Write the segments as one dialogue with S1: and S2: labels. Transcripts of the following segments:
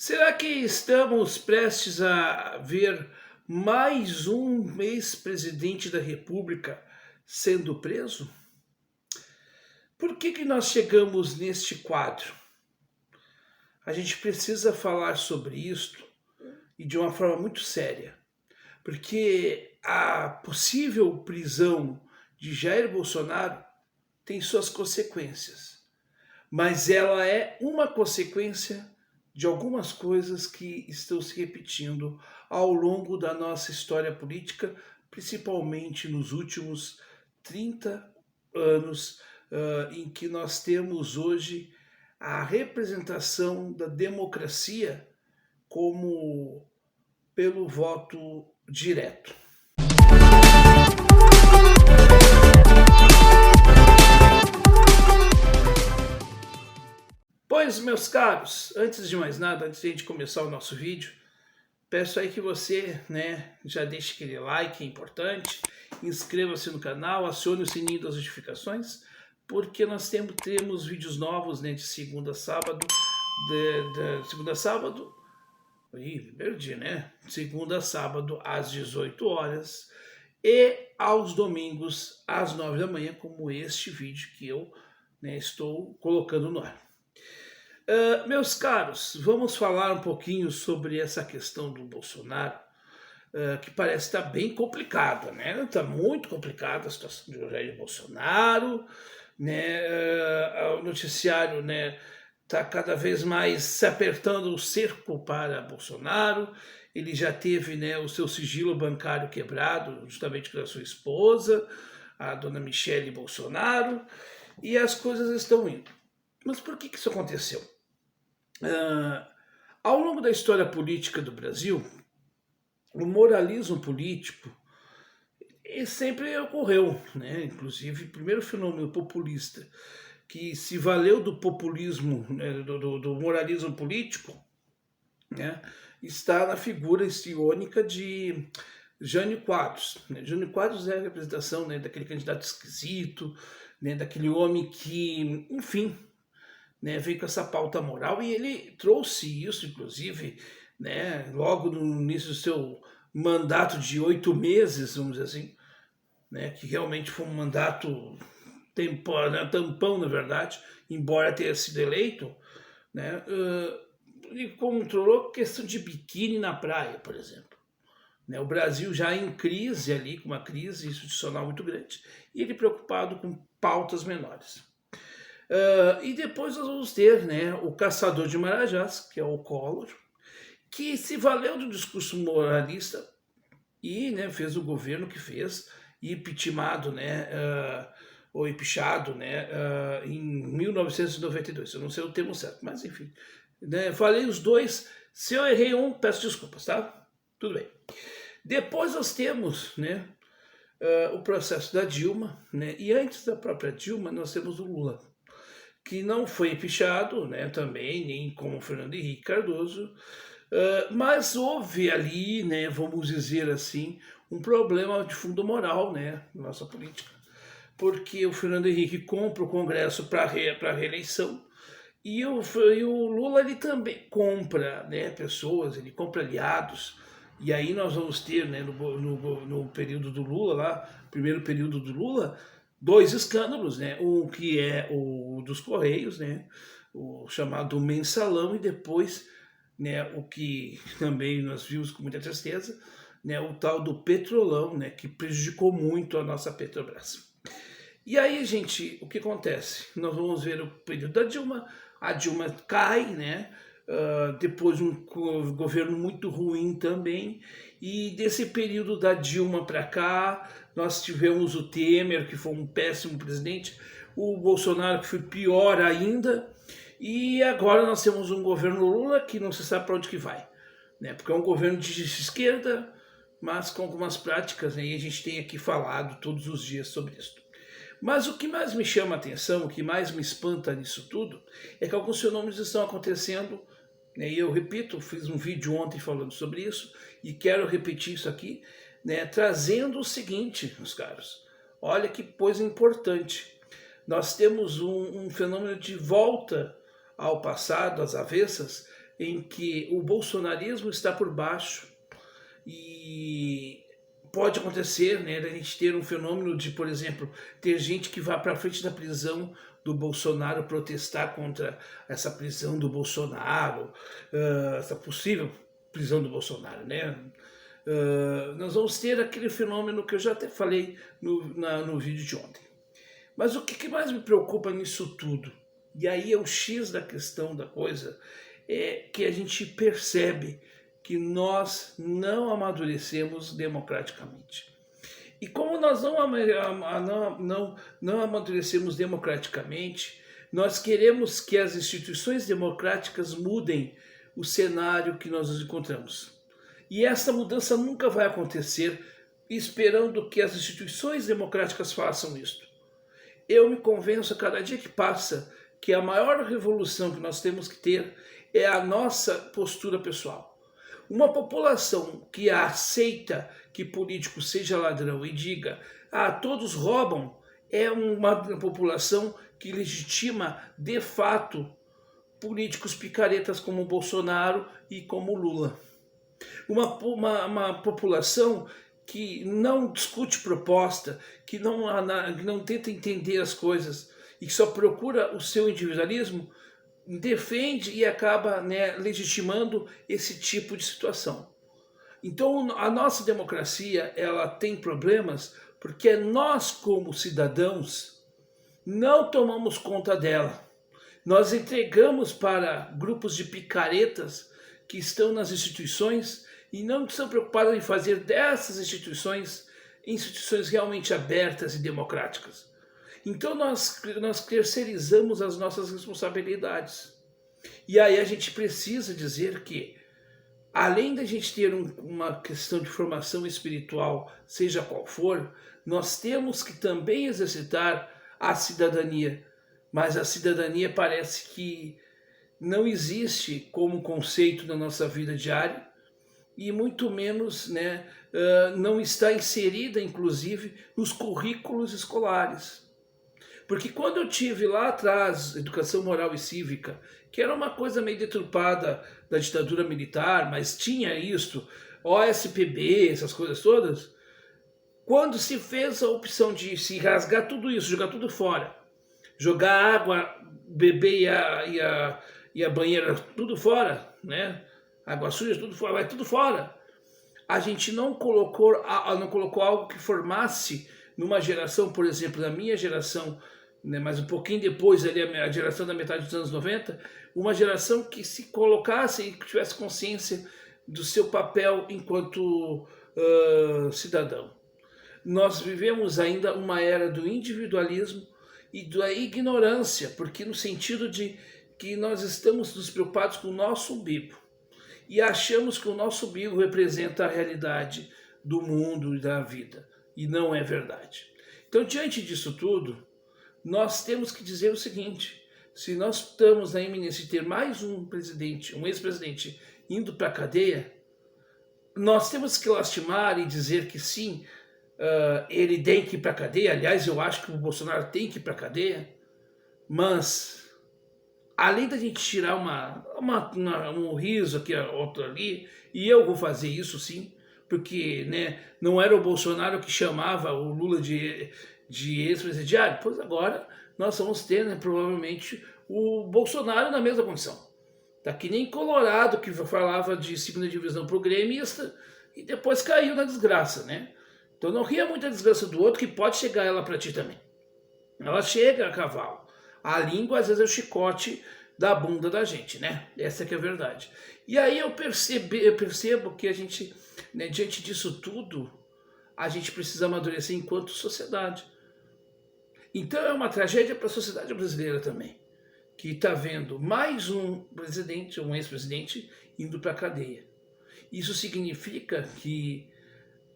S1: Será que estamos prestes a ver mais um ex-presidente da República sendo preso? Por que nós chegamos neste quadro? A gente precisa falar sobre isto e de uma forma muito séria, porque a possível prisão de Jair Bolsonaro tem suas consequências, mas ela é uma consequência de algumas coisas que estão se repetindo ao longo da nossa história política, principalmente nos últimos 30 anos, em que nós temos hoje a representação da democracia como pelo voto direto. Pois, meus caros, antes de mais nada, antes de a gente começar o nosso vídeo, peço aí que você, já deixe aquele like, é importante, inscreva-se no canal, acione o sininho das notificações, porque nós temos vídeos novos, de segunda a sábado, segunda a sábado, perdi, segunda a sábado às 18 horas e aos domingos às 9 da manhã, como este vídeo que eu estou colocando no ar. Meus caros, vamos falar um pouquinho sobre essa questão do Bolsonaro, que parece estar bem complicada, Está muito complicada a situação de Jair Bolsonaro, o noticiário, está cada vez mais se apertando o cerco para Bolsonaro. Ele já teve, o seu sigilo bancário quebrado, justamente pela sua esposa, a dona Michele Bolsonaro, e as coisas estão indo. Mas por que isso aconteceu? Ao longo da história política do Brasil, o moralismo político sempre ocorreu, Inclusive, o primeiro fenômeno populista que se valeu do populismo, do moralismo político, está na figura histriônica de Jânio Quadros. Jânio Quadros é a representação daquele candidato esquisito, daquele homem que, enfim, veio com essa pauta moral, e ele trouxe isso, inclusive, logo no início do seu mandato de 8 meses, vamos dizer assim, que realmente foi um mandato tampão, na verdade, embora tenha sido eleito, ele controlou a questão de biquíni na praia, por exemplo. O Brasil já em crise ali, com uma crise institucional muito grande, e ele preocupado com pautas menores. E depois nós vamos ter o caçador de Marajás, que é o Collor, que se valeu do discurso moralista e fez o governo que fez, e pitimado, ou pichado, em 1992. Eu não sei o termo certo, mas enfim. Falei os dois. Se eu errei um, peço desculpas, tá? Tudo bem. Depois nós temos o processo da Dilma, e antes da própria Dilma nós temos o Lula, que não foi pichado, também, nem como o Fernando Henrique Cardoso, mas houve ali, vamos dizer assim, um problema de fundo moral, na nossa política, porque o Fernando Henrique compra o Congresso para a reeleição, e o Lula ele também compra pessoas, ele compra aliados, e aí nós vamos ter no período do Lula, lá, primeiro período do Lula, 2 escândalos, um que é o dos Correios, o chamado Mensalão, e depois o que também nós vimos com muita tristeza, o tal do Petrolão, que prejudicou muito a nossa Petrobras. E aí, gente, o que acontece? Nós vamos ver o período da Dilma, a Dilma cai, depois um governo muito ruim também, e desse período da Dilma para cá, nós tivemos o Temer, que foi um péssimo presidente, o Bolsonaro, que foi pior ainda, e agora nós temos um governo Lula que não se sabe para onde que vai, porque é um governo de esquerda, mas com algumas práticas, e a gente tem aqui falado todos os dias sobre isso. Mas o que mais me chama a atenção, o que mais me espanta nisso tudo, é que alguns fenômenos estão acontecendo, e eu repito, fiz um vídeo ontem falando sobre isso, e quero repetir isso aqui, trazendo o seguinte, meus caros, olha que coisa importante. Nós temos um fenômeno de volta ao passado, às avessas, em que o bolsonarismo está por baixo e pode acontecer, né, a gente ter um fenômeno de, por exemplo, ter gente que vá para frente da prisão do Bolsonaro protestar contra essa prisão do Bolsonaro, essa possível prisão do Bolsonaro, né? Nós vamos ter aquele fenômeno que eu já até falei no vídeo de ontem. Mas o que mais me preocupa nisso tudo, e aí é o X da questão da coisa, é que a gente percebe que nós não amadurecemos democraticamente. E como nós não amadurecemos democraticamente, nós queremos que as instituições democráticas mudem o cenário que nós nos encontramos. E essa mudança nunca vai acontecer esperando que as instituições democráticas façam isso. Eu me convenço a cada dia que passa que a maior revolução que nós temos que ter é a nossa postura pessoal. Uma população que aceita que político seja ladrão e diga todos roubam, é uma população que legitima de fato políticos picaretas como Bolsonaro e como Lula. Uma população que não discute proposta, que não tenta entender as coisas e que só procura o seu individualismo, defende e acaba, né, legitimando esse tipo de situação. Então a nossa democracia ela tem problemas porque nós como cidadãos não tomamos conta dela. Nós entregamos para grupos de picaretas que estão nas instituições e não estão preocupados em fazer dessas instituições realmente abertas e democráticas. Então nós terceirizamos as nossas responsabilidades. E aí a gente precisa dizer que, além da gente ter uma questão de formação espiritual, seja qual for, nós temos que também exercitar a cidadania. Mas a cidadania parece que não existe como conceito na nossa vida diária e muito menos, né, não está inserida, inclusive, nos currículos escolares. Porque quando eu tive lá atrás educação moral e cívica, que era uma coisa meio deturpada da ditadura militar, mas tinha isso, OSPB, essas coisas todas, quando se fez a opção de se rasgar tudo isso, jogar tudo fora, jogar água, bebê e a banheira tudo fora, né? Água suja, tudo fora, vai tudo fora. A gente não colocou algo que formasse numa geração, por exemplo, na minha geração, né, mas um pouquinho depois, ali, a geração da metade dos anos 90, uma geração que se colocasse e que tivesse consciência do seu papel enquanto cidadão. Nós vivemos ainda uma era do individualismo e da ignorância, porque no sentido de que nós estamos nos preocupados com o nosso umbigo e achamos que o nosso umbigo representa a realidade do mundo e da vida, e não é verdade. Então, diante disso tudo, nós temos que dizer o seguinte: se nós estamos na iminência de ter mais um presidente, um ex-presidente, indo para a cadeia, nós temos que lastimar e dizer que sim, ele tem que ir para a cadeia. Aliás, eu acho que o Bolsonaro tem que ir para a cadeia, mas além da gente tirar um riso aqui, outro ali, e eu vou fazer isso sim, porque, né, não era o Bolsonaro que chamava o Lula de ex-presidiário, pois agora nós vamos ter, né, provavelmente o Bolsonaro na mesma condição. Tá que nem Colorado, que falava de segunda divisão pro gremista e depois caiu na desgraça, né? Então não ria muito a desgraça do outro, que pode chegar ela para ti também. Ela chega a cavalo. A língua, às vezes, é o chicote da bunda da gente, né? Essa que é a verdade. E aí eu percebo que a gente, né, diante disso tudo, a gente precisa amadurecer enquanto sociedade. Então é uma tragédia para a sociedade brasileira também, que está vendo mais um presidente, um ex-presidente, indo para a cadeia. Isso significa que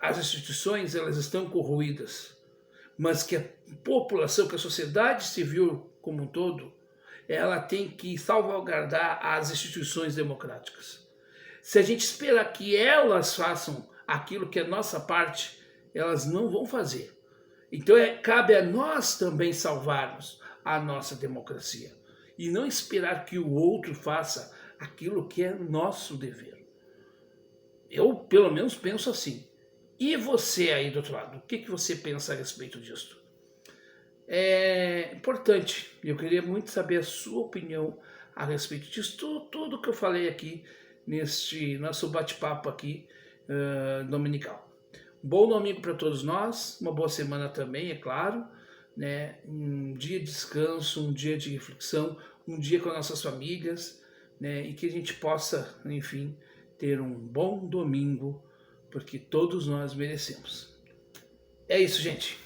S1: as instituições elas estão corroídas, mas que a população, que a sociedade civil como um todo, ela tem que salvaguardar as instituições democráticas. Se a gente esperar que elas façam aquilo que é nossa parte, elas não vão fazer. Então cabe a nós também salvarmos a nossa democracia e não esperar que o outro faça aquilo que é nosso dever. Eu, pelo menos, penso assim. E você aí do outro lado, o que você pensa a respeito disso? É importante, eu queria muito saber a sua opinião a respeito disso, tudo que eu falei aqui neste nosso bate-papo aqui dominical. Um bom domingo para todos nós, uma boa semana também, é claro, né? Um dia de descanso, um dia de reflexão, um dia com as nossas famílias, né? E que a gente possa, enfim, ter um bom domingo, porque todos nós merecemos. É isso, gente.